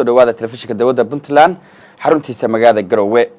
dhawaada telefishinka dawladda Puntland xaruntiisa magaalada Garowe.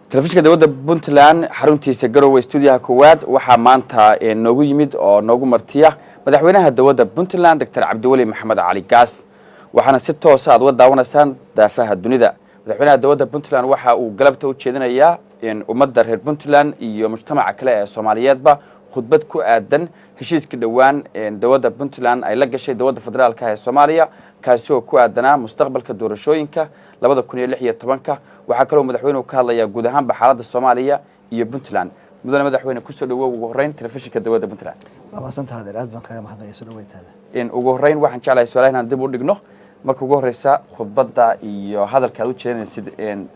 telefishinka dawladda Puntland xaruntiisa Garowe studio koowaad waxaa maanta noogu yimid oo noogu martiya madaxweynaha dawladda Puntland Dr. Cabdiweli Maxamed Cali Gaas waxaana si toos ah uga daawanaysaan daafaha dunida. madaxweynaha dawladda Puntland waxa uu galabta u jeedinayaa in ummadda reer Puntland iyo mujtamaca kale ee Soomaaliyeedba khudbad ku aadan heshiiska dhawaan dawladda Puntland ay la gashay dawladda federaalka ee Soomaaliya kaasi oo ku aadanaa mustaqbalka doorashooyinka 2016 waxa kale oo madaxweynuhu ka hadlayaa guud ahaan xaaladda Soomaaliya iyo Puntland. mudane madaxweyne ku soo dhawow ugu horeyn telefishinka dawladda Puntland. waa santahay aad baan kaga mahadnaqay soo dhaweyntaada. ugu horeyn waxaan jeclahay su'aalaha inaan dib u dhigno marka ugu horeysa khudbadda iyo hadalka aad u jeedinaysid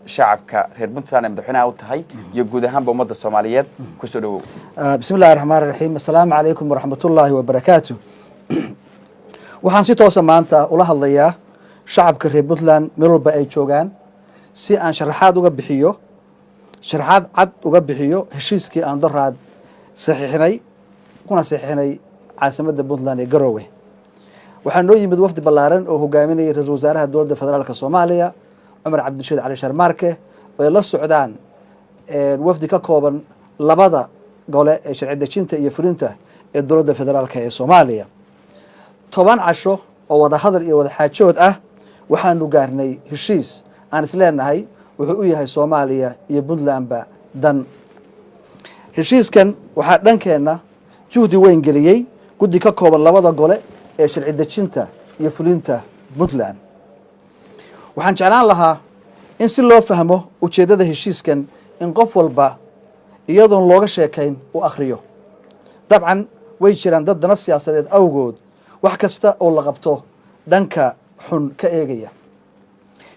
shacabka reer Puntland ee madaxweynaha u tahay iyo guud ahaan ummadda Soomaaliyeed ku soo dhawow. bismillaahir rahmaanir rahiim. assalaamu calaykum waraxmatullaahi wabarakaatuh. waxaan si toos ah maanta ula hadlayaa shacabka reer Puntland meel walba ay joogaan si aan sharaxaad cad uga bixiyo heshiiskii aan daraad saxiixnay caasimadda Puntland ee Garowe. waxaa noo yimid wafdi ballaaran oo hogaaminaya ra-iisul wasaaraha dowladda federaalka Soomaaliya Cumar Cabdirashiid Cali Sharmaarke oo la socdaan wafdi ka kooban labada gole ee sharci dejinta iyo fulinta ee dowladda federaalka ee Soomaaliya. 10 casho oo wada hadal iyo wada xaajood ah waxaanu gaarnay heshiis aan isleenahay wuxuu u yahay Soomaaliya iyo Puntlandba dan. heshiiskan waxaa dhankeena juhdi weyn geliyay guddi ka kooban labada gole ee sharci dejinta iyo fulinta Puntland. waxaan jeclaan lahaa in si loo fahmo ujeedada heshiiskan in qof walba iyadoon looga sheekayn u akhriyo. dabcan way jiraan dad dana siyaasadeed awgood wax kasta oo la qabto dhanka xun ka eegaya.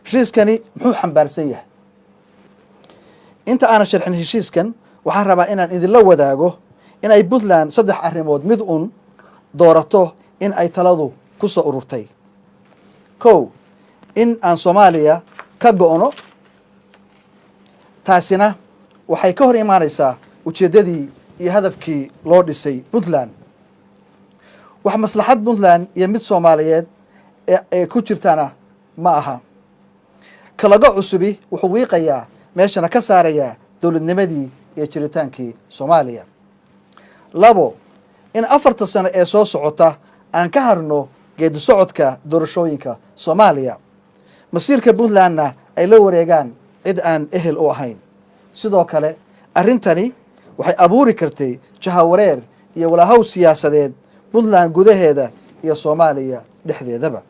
heshiiskani muxuu xambaarsan yahay? inta aanan sharxin heshiiskan waxaan rabaa inaan idinla wadaago in ay Puntland 3 arrimood mid un doorato in ay taladu ku soo ururtay. kow, in aan Soomaaliya ka go'no, taasina waxay ka hor imaanaysaa ujeedadii iyo hadafkii loo dhisay Puntland. wax maslaxad Puntland iyo mid Soomaaliyeed ee ku jirtana ma aha. kalaga cusubi wuxuu wiiqayaa meeshana ka saarayaa dowladnimadii iyo jiritaankii Soomaaliya. 2, in 4 sano ee soo socota aan ka harno geedi socodka doorashooyinka Soomaaliya. masiirka Puntlandna ay la wareegaan cid aan ehel u ahayn. sidoo kale arrintani waxay abuuri kartay jahawareer iyo walaahow siyaasadeed Puntland gudaheeda iyo Soomaaliya dhexdeedaba.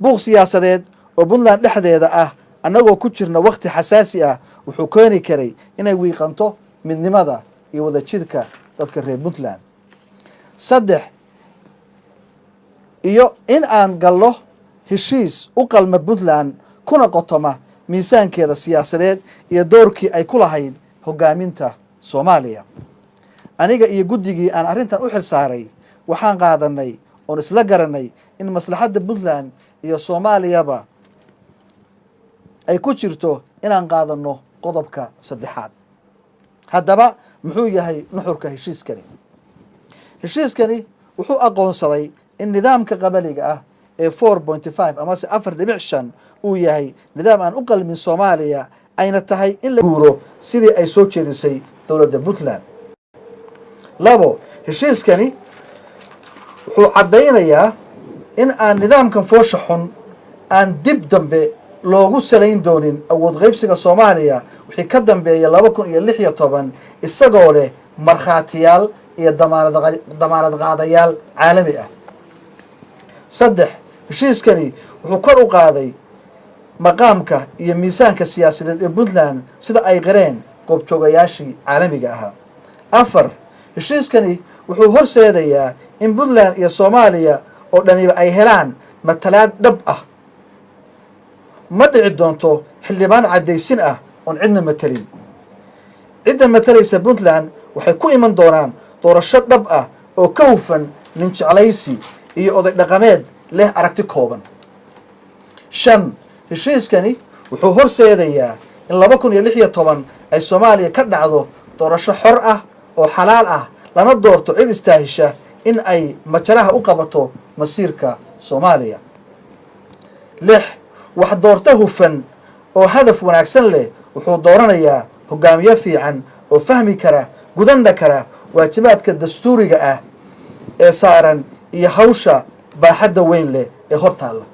buuq siyaasadeed oo Puntland dhexdeeda ah annagoo ku jirna waqti xasaasi ah wuxuu keeni karay inay wiiqanto midnimada iyo wadajirka dadka reer Puntland. 3, iyo in aan gallo heshiis u qalma Puntland kuna qotoma miisaankeeda siyaasadeed iyo doorkii ay ku lahayd hogaaminta Soomaaliya. aniga iyo guddigii aan arrintan u xilsaaray waxaan qaadanay oon isla garanay in maslaxadda Puntland iyo Soomaaliyaba ay ku jirto inaan qaadano qodobka 3. haddaba muxuu yahay nuxurka heshiiskani? heshiiskani wuxuu aqoonsaday in nidaamka qabaliga ah ee 4.5 ama 4.5 uu yahay nidaam aan u qalmin Soomaaliya ayna tahay in la guuro sidii ay soo jeedisay dowladda Puntland. 2, heshiiskani wuxuu caddaynayaa in aan nidaamkan foosha xun aan dib dambe loogu salayn doonin awood qaybsiga Soomaaliya wixii ka dambeeya 2016 isagoo leh markhaatiyaal iyo damaanad qaadayaal caalami ah. 3, heshiiskani wuxuu kor u qaaday maqaamka iyo miisaanka siyaasadeed ee Puntland sida ay qireen goobjoogayaashii caalamiga ahaa. 4, heshiiskani wuxuu horseedayaa in Puntland iyo Soomaaliya oo dhaniba ay helaan matalaad dhab ah. ma dhici doonto xildhibaan caddaysin ah oon cidna matalin. cidda matalaysa Puntland waxay ku iman doonaan doorasho dhab ah oo ka hufan nin jeclaysi iyo oday dhaqameed leh aragti kooban. 5, heshiiskani wuxuu horseedayaa in 2016 ay Soomaaliya ka dhacdo doorasho xor ah oo xalaal ah lana doorto cid istaahisha in ay majaraha u qabato masiirka Soomaaliya. lix wax doorto hufan oo hadaf wanaagsan leh wuxuu dooranayaa hogaamiye fiican oo fahmi kara gudanna kara waajibaadka dastuuriga ah ee saaran iyo hawsha baaxadda weyn leh ee hor taalla.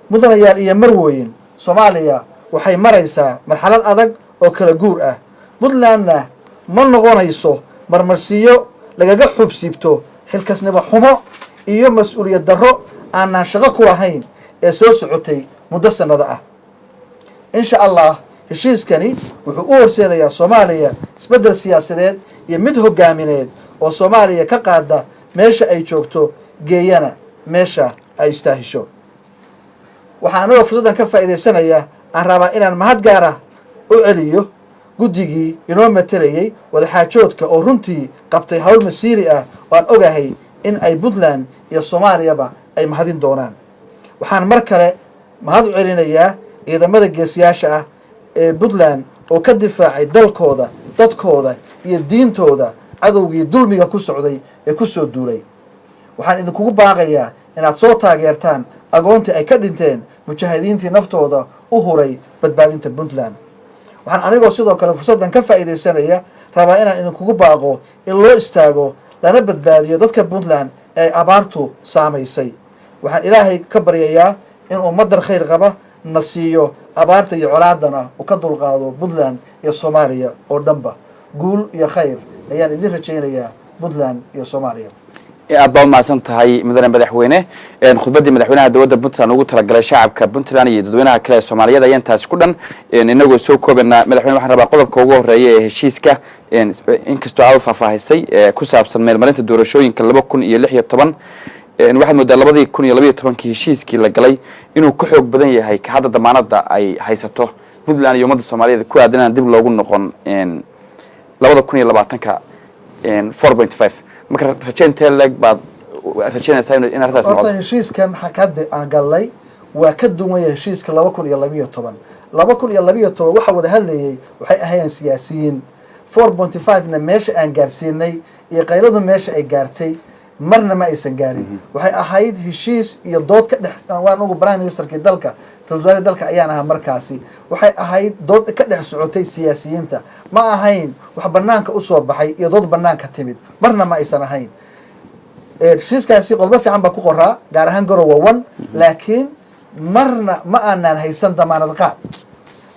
mudanayaal iyo marwooyin, soomaaliya waxay maraysaa marxalad adag oo kala guur ah. puntlandna ma noqonayso marmarsiiyo lagaga xubsiibto xilkasnimo xumo iyo mas-uuliyad darro aanaan shaqo ku lahayn ee soo socotay muddo sannado ah. insha allah heshiiskani wuxuu u horseedayaa soomaaliya isbeddel siyaasadeed iyo mid hogaamineed oo soomaaliya ka qaada meesha ay joogto geeyana meesha ay istaahisho. waxaa anagoo fursaddan ka faa'iidaysanaya aan rabaa inaan mahad gaara u celiyo guddigii inoo matelayey wadaxaajoodka oo runtii qabtay hawl masiiri ah oo aan ogahay in ay puntland iyo soomaaliyaba ay mahadin doonaan. waxaan mar kale mahad u celinayaa ciidamada geesiyaasha ah ee puntland oo ka difaacay dalkooda, dadkooda iyo diintooda cadowgii dulmiga ku socday ee ku soo duulay. waxaan idinkugu baaqayaa inaad soo taageertaan agoontii ay ka dhinteen mujaahidiintii naftooda u huray badbaadinta puntland. waxaan anigoo sidoo kale fursaddan ka faa'iidaysanaya rabaa inaan idinkugu baaqo in loo istaago lana badbaadiyo dadka puntland ee abaartu saamaysay. waxaan ilaahay ka baryayaa inuu madar khayr qaba na siiyo abaarta iyo colaadana uu ka dulqaado puntland iyo soomaaliya oo dhanba. guul iyo khayr ayaan idin rajaynayaa puntland iyo soomaaliya. aad baa umahadsan tahay mudane madaxweyne. khudbaddii madaxweynaha dowladda puntland ugu talagalay shacabka puntland iyo dadweynaha kale ee soomaaliyeed ayaan taasi ku dhan inagoo soo koobanaa. madaxweyne waxaan rabaa qodobka ugu horeeya ee heshiiska inkastoo aad u faahfaahisay ku saabsan meelmarinta doorashooyinka 2016 waxaad moodaa 2012 heshiiskii la galay inuu ka xoog badan yahay ka hadda damaanada ay haysato puntland iyo ummadda soomaaliyeed ku aadan aan dib loogu noqon 2020 4.5. marka rajaynta leg baad rajaynaysaa in arrintaas noqoto. horta heshiiskan hakadde aan galnay waa ka duwan yahay heshiiska 2012. 2012 waxa wada hadlayay waxay ahaayeen siyaasiyiin. 4.5na meesha aan gaarsiinay iyo qayladu meesha ay gaartay marna ma aysan gaarin. waxay ahayd heshiis iyo dood ka dhex waan ugu prime ministerkii dalka wasaare dalka ayaan ahaa markaasi. waxay ahayd dood ka dhex socotay siyaasiyiinta, ma ahayn wax banaanka u soo baxay iyo dood banaanka timid, marna ma aysan ahayn. heshiiskaasi qodobo fiican baa ku qoraa gaar ahaan garowa 1 laakiin marna ma aanaan haysan damaanad qaad.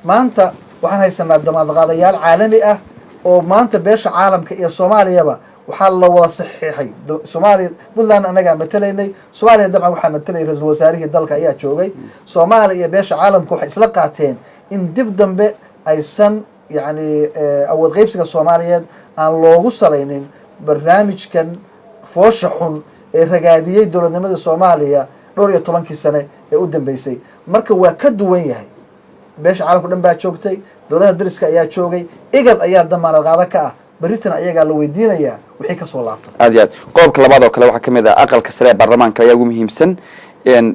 maanta waxaan haysanaa damaanad qaadayaal caalami ah oo maanta beesha caalamka iyo soomaaliyaba waxaa la wada saxiixay. soomaaliya puntland anagaa matalaynay, soomaaliya dabcan waxaa matalayay ra-iisul wasaarihii dalka ayaa joogay. soomaaliya iyo beesha caalamka waxay isla qaateen in dib dambe aysan yani awood qeybsiga soomaaliyeed aan loogu salaynin barnaamijkan foosha xun ee ragaadiyey dowladnimadii soomaaliya dhowr iyo 10 sane ee u dambeysay. marka waa ka duwan yahay. beesha caalamka dhan baa joogtay, dowladaha dariska ayaa joogay, igad ayaa damaanad qaado ka ah. beritan ayagaa la weydiinayaa wixii ka soo laabto. aad iyo aad qodobka labaad oo kale waxaa ka mid ah aqalka sare ee baarlamaanka ayaa ugu muhiimsan.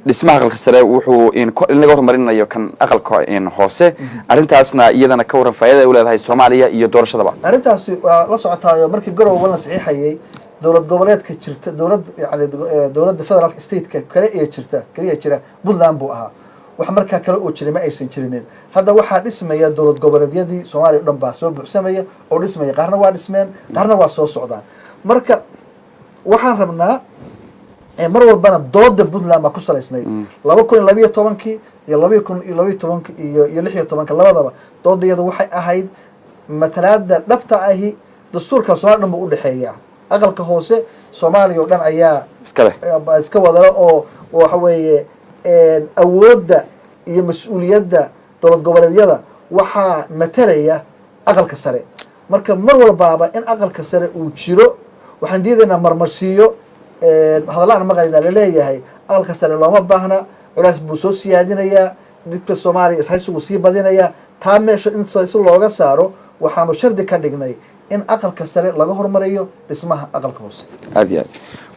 dhismaha aqalka sare wuxuu in laga horumarinayo kan aqalka hoose. arrintaasna iyadana ka waran faa'iidada ay u leedahay soomaaliya iyo doorashadaba. arrintaasi waa la socotaayo markii garowe la saxiixayay dowlad goboleedka jirta dowladda federal stateka kale ee jirta kaliya jira puntland buu ahaa. wax markaa kale oo jiray ma aysan jirinin. hadda waxaa dhismaya dowlad goboleedyadii soomaaliya o dhan baa soo buuxsamaya oo dhismaya. qaarna waa dhismeen, qaarna waa soo socdaan. marka waxaan rabnaa mar walbana dooda puntland baa ku salaysnayd 2012 iyo 2012 iyo 16 labadaba doodayadu waxay ahayd matalaada dhabta ahi dastuurka soomaaliya dhan buu u dhexeeyaa. aqalka hoose soomaaliya oo dhan ayaa iska wadala oo waxa weeye awoodda iyo mas-uuliyadda dowlad goboleedyada waxaa matalaya aqalka sare. marka mar walbaaba in aqalka sare uu jiro waxaan diidaynaa marmarsiiyo hadallaan maqalina laleeyahay aqalka sare looma baahna, culays buu soo siyaadinayaa, dhibka soomaaliya ishaysigu sii badinayaa. taa meesha in si looga saaro waxaanu shardi ka dhignay in aqalka sare laga hormariyo dhismaha aqalka hoose. aad iyo aad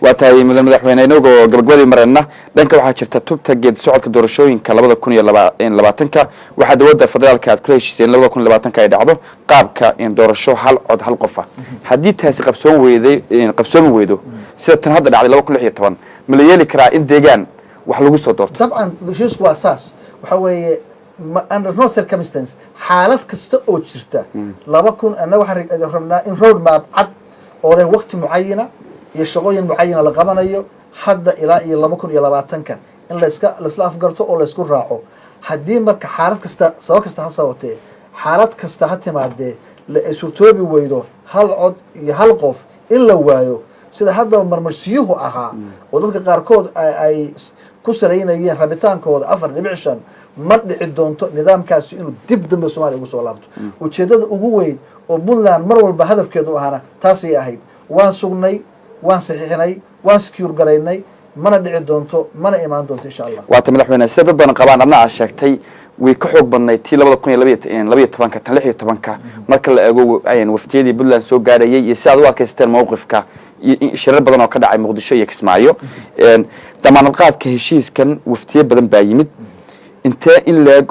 waa tahay madaxweyne inagoo gabagabadii marayna dhanka waxaa jirta tubta geedi socodka doorashooyinka 2020 waxaa dowladda federaalka aad kula heshiiseen 2020 ay dhacdo qaabka in doorasho hal cod hal qof ah. haddii taasi qabsoomi weydo sida tan hadda dhacday 2016 ma la yeeli karaa in deegaan wax lagu soo doorto طبعا heshiisku waa saas waxa weeye under no circumstance xaalad kasta oo jirta 2000 ana waxaan rabnaa in road map cad oo leh waqti muayana iyo shaqooyin muayana la qabanayo hadda ilaa iyo 2020 in la isla afgarto oo la isku raaco haddii marka xaalad kasta sabab kasta ha sababtee xaalad kasta ha timaadee la suurtoobi weydo hal cod iyo hal qof in la waayo sida hadda marmarsiyuhu ahaa oo dadka qaarkood ay ku saraynayeen rabitaankooda 4.5 ma dhici doonto nidaamkaasi inuu dib dambe Soomaaliya ugu soo laabto ujeedada ugu weyn oo Puntland mar walba hadafkeedu ahana taasay ahayd waan sugnay waan saxiixnay waan secure garaynay mana dhici doonto mana imaan doonto insha Allah waata madaxweyne sida dad badan qabaan adna sheegtay way ka xoog badnay tii 2012 tan 16 marka la eego waftiyadii Puntland soo gaarayay iyo si aad u adkaysteen mowqifka shirar badan oo ka dhacay Muqdisho iyo Kismaayo damaanad qaadka heshiiskan waftiye badan baa yimid intee in leeg